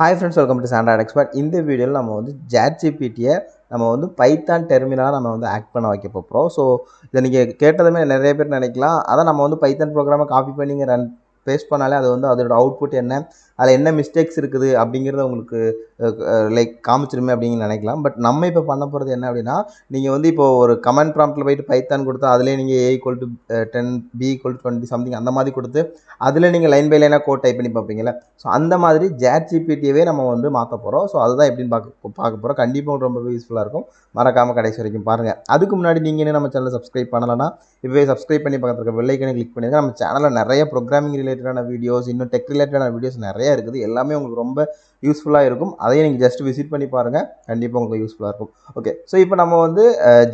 Hi friends, welcome to Standard Expert. இந்த வீடியோவில் நம்ம வந்து ChatGPT-யை நம்ம வந்து பைத்தான் டெர்மினலாக நம்ம வந்து ஆக்ட் பண்ண வைக்க போகிறோம். ஸோ இதை நீங்கள் கேட்டதுமே நிறைய பேர் நினைக்கலாம், அதான் நம்ம வந்து பைத்தான் ப்ரோக்ராமை காப்பி பண்ணி இங்கே ரன் பேஸ்ட் பண்ணாலே அது வந்து அதோட அவுட்புட் என்ன, அதில் என்ன மிஸ்டேக்ஸ் இருக்குது அப்படிங்கிறத உங்களுக்கு லைக் காமிச்சிருமே அப்படின்னு நினைக்கலாம். பட் நம்ம இப்போ பண்ண போகிறது என்ன அப்படின்னா, நீங்கள் வந்து இப்போ ஒரு கமெண்ட் ப்ராம்ப்ட்டில் போயிட்டு பைத்தான் கொடுத்தா அதிலே நீங்கள் A=10 B=20 சம்திங் அந்த மாதிரி கொடுத்து அதில் நீங்கள் லைன் பை லைனாக கோட் டைப் பண்ணி பார்ப்பீங்களா. ஸோ அந்த மாதிரி ChatGPT-யவே நம்ம வந்து மாற்ற போகிறோம். ஸோ அதுதான் எப்படின்னு பார்க்க போகிறோம். கண்டிப்பாக ரொம்ப யூஸ்ஃபுல்லாக இருக்கும். மறக்காமல் கடைசி வரைக்கும் பாருங்கள். அதுக்கு முன்னாடி நீங்கள் இன்னும் நம்ம சேனலை சப்ஸ்கிரைப் பண்ணலைன்னா இப்போவே சப்ஸ்கிரைப் பண்ணி பக்கத்தில் இருக்க பெல் ஐக்கனை கிளிக் பண்ணிடுங்க. நம்ம சேனலில் நிறைய ப்ரோக்ராமிங் ரிலேட்டடான வீடியோஸ், இன்னும் டெக் ரிலேட்டடான வீடியோஸ் நிறைய இருக்குது. எல்லாமே உங்களுக்கு ரொம்ப யூஸ்ஃபுல்லாக இருக்கும். அதையும் நீங்கள் ஜஸ்ட் விசிட் பண்ணி பாருங்கள், கண்டிப்பாக உங்களுக்கு யூஸ்ஃபுல்லாக இருக்கும். ஓகே, ஸோ இப்போ நம்ம வந்து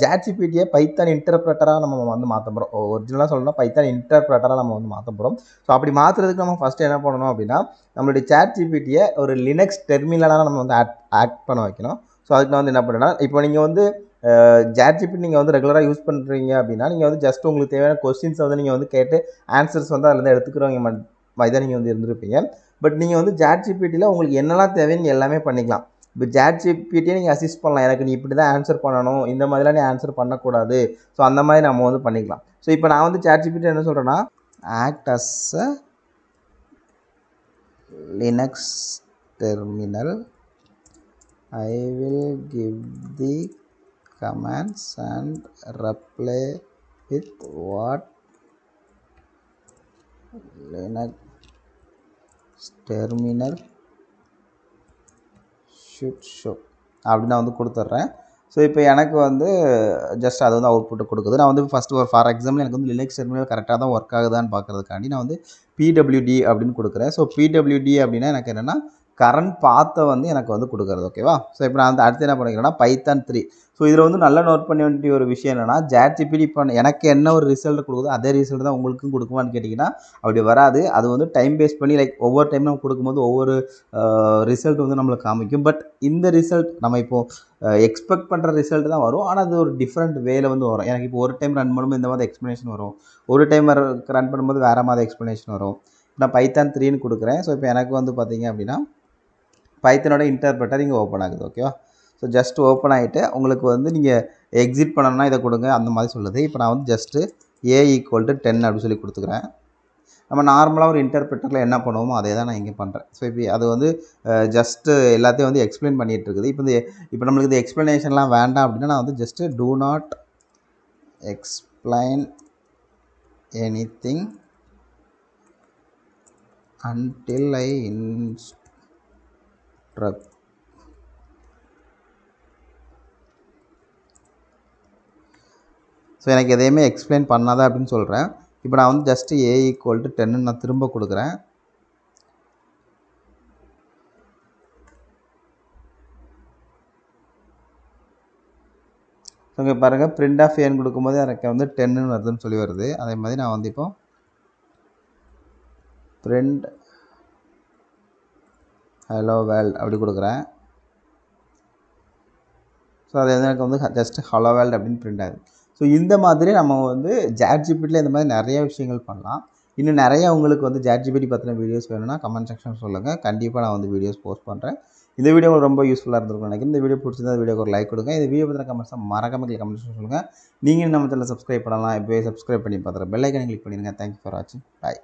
ChatGPT-யை பைத்தான் இன்டர்பிரட்டராக நம்ம வந்து மாற்ற போகிறோம். ஒரிஜினலாக சொல்லணும்னா பைத்தான் இன்டர்பிரட்டராக நம்ம வந்து மாற்ற போகிறோம். ஸோ அப்படி மாற்றுறதுக்கு நம்ம ஃபஸ்ட்டு என்ன பண்ணணும் அப்படின்னா, நம்மளுடைய ChatGPT-யை ஒரு லினக்ஸ் டெர்மினலாக நம்ம வந்து ஆக்ட் பண்ண வைக்கணும். ஸோ அதுக்கு நான் வந்து என்ன பண்ணுறேன்னா, இப்போ நீங்கள் வந்து ChatGPT நீங்கள் வந்து ரெகுலராக யூஸ் பண்ணுறீங்க அப்படின்னா, நீங்கள் வந்து ஜஸ்ட் உங்களுக்கு தேவையான கொஸ்டின்ஸை வந்து நீங்கள் வந்து கேட்டு ஆன்சர்ஸ் வந்து அதில் எடுத்துக்கிறவங்க மாதிரி தான் நீங்கள் வந்து இருந்திருப்பீங்க. பட் நீங்கள் வந்து ChatGPT-யில் உங்களுக்கு என்னெல்லாம் தேவைன்னு எல்லாமே பண்ணிக்கலாம். இப்போ ChatGPT-யை நீங்கள் அசிஸ்ட் பண்ணலாம், எனக்கு நீ இப்படி தான் ஆன்சர் பண்ணணும், இந்த மாதிரிலாம் நீ ஆன்சர் பண்ணக்கூடாது. ஸோ அந்த மாதிரி நம்ம வந்து பண்ணிக்கலாம். ஸோ இப்போ நான் வந்து ChatGPT என்ன சொல்கிறேன்னா, act as a Linux terminal, I will give the commands and reply with what Linux terminal should show அப்படி நான் வந்து கொடுத்துட்றேன். ஸோ இப்போ எனக்கு வந்து ஜஸ்ட் அது வந்து அவுட்புட்டு கொடுக்குது. நான் வந்து ஃபஸ்ட்டு ஒரு ஃபார் எக்ஸாம்பிள் எனக்கு வந்து லினக்ஸ் டெர்மினல் கரெக்டாக தான் ஒர்க் ஆகுதான்னு பார்க்குறதுக்காண்டி நான் வந்து PWD அப்படின்னு கொடுக்குறேன். ஸோ PWD அப்படின்னா எனக்கு என்னென்னா கரண்ட் பாத்தை வந்து எனக்கு வந்து கொடுக்குறது. ஓகேவா. ஸோ இப்போ நான் வந்து அடுத்து என்ன பண்ணிக்கிறேன்னா பைத்தான் 3. ஸோ இதில் வந்து நல்லா நோட் பண்ண வேண்டிய ஒரு விஷயம் என்னென்னா, ChatGPT இப்போ எனக்கு என்ன ஒரு ரிசல்ட் கொடுக்குதோ அதே ரிசல்ட் தான் உங்களுக்கும் கொடுக்குமான்னு கேட்டிங்கன்னா அப்படி வராது. அது வந்து டைம் பேஸ் பண்ணி லைக் ஒவ்வொரு டைம் நம்ம கொடுக்கும்போது ஒவ்வொரு ரிசல்ட் வந்து நம்மளுக்கு காமிக்கும். பட் இந்த ரிசல்ட் நம்ம இப்போது எக்ஸ்பெக்ட் பண்ணுற ரிசல்ட் தான் வரும். ஆனால் அது ஒரு டிஃப்ரெண்ட் வேல வந்து வரும். எனக்கு இப்போ ஒரு டைம் ரன் பண்ணும்போது இந்த மாதிரி எக்ஸ்ப்ளனேஷன் வரும், ஒரு டைம் ரன் பண்ணும்போது வேறு மாதிரி எக்ஸ்ப்ளனேஷன் வரும். நான் பைத்தான் 3ன்னு கொடுக்குறேன். ஸோ இப்போ எனக்கு வந்து பார்த்தீங்க அப்படின்னா பைத்தனோட இன்டர்பிரட்டர் இங்கே ஓப்பன் ஆகுது. ஓகேவா. ஸோ ஜஸ்ட் ஓப்பன் ஆகிட்டு உங்களுக்கு வந்து நீங்கள் எக்ஸிட் பண்ணணும்னா இதை கொடுங்க அந்த மாதிரி சொல்லுது. இப்போ நான் வந்து ஜஸ்ட்டு A=10 அப்படின்னு சொல்லி கொடுத்துக்கிறேன். நம்ம நார்மலாக ஒரு இன்டர்பிரட்டரில் என்ன பண்ணுவோமோ அதே தான் நான் இங்கே பண்ணுறேன். ஸோ இப்போ அது வந்து ஜஸ்ட்டு எல்லாத்தையும் வந்து எக்ஸ்பிளைன் பண்ணிகிட்டு இருக்குது. இப்போ நம்மளுக்கு இந்த எக்ஸ்ப்ளனேஷன்லாம் வேண்டாம் அப்படின்னா நான் வந்து just do not explain anything until I instruct. So எனக்கு எதையுமே எக்ஸ்பிளைன் பண்ணாத அப்படின்னு சொல்கிறேன். இப்போ நான் வந்து ஜஸ்ட்டு A=10 நான் திரும்ப கொடுக்குறேன். ஸோ இங்கே பாருங்கள் பிரிண்ட் ஆஃப் ஏன்னு கொடுக்கும்போது எனக்கு வந்து 10ன்னு வருதுன்னு சொல்லி வருது. அதே மாதிரி நான் வந்து இப்போ பிரிண்ட் ஹலோ வேர்ல்ட் அப்படி கொடுக்குறேன். ஸோ அது எனக்கு வந்து ஜஸ்ட் ஹலோ வேர்ல்ட் அப்படின்னு பிரிண்ட் ஆகுது. ஸோ இந்த மாதிரி நம்ம வந்து ChatGPT-ல இந்த மாதிரி நிறைய விஷயங்கள் பண்ணலாம். இன்னும் நிறைய உங்களுக்கு வந்து ChatGPT பற்றின வீடியோஸ் வேணும்னா கமெண்ட் செக்ஷன் சொல்லுங்கள், கண்டிப்பாக நான் வந்து வீடியோஸ் போஸ்ட் பண்ணுறேன். இந்த வீடியோ உங்களுக்கு ரொம்ப யூஸ்ஃபுல்லாக இருந்திருக்கும் நினைக்கிறேன். இந்த வீடியோ பிடிச்சிருந்தா வீடியோக்கு ஒரு லைக் கொடுங்க. இந்த வீடியோ பற்றின கமெண்ட்ஸை மறக்காம கமெண்ட் செக்ஷன் சொல்லுங்கள். நீங்கள் நம்ம சேனலை சப்ஸ்கிரைப் பண்ணலாம், இப்போவே சப்ஸ்கிரைப் பண்ணி பார்த்துறேன், பெல் ஐக்கனை கிளிக் பண்ணிடுங்க. தேங்க்யூ ஃபார் வாட்சிங். பாய்.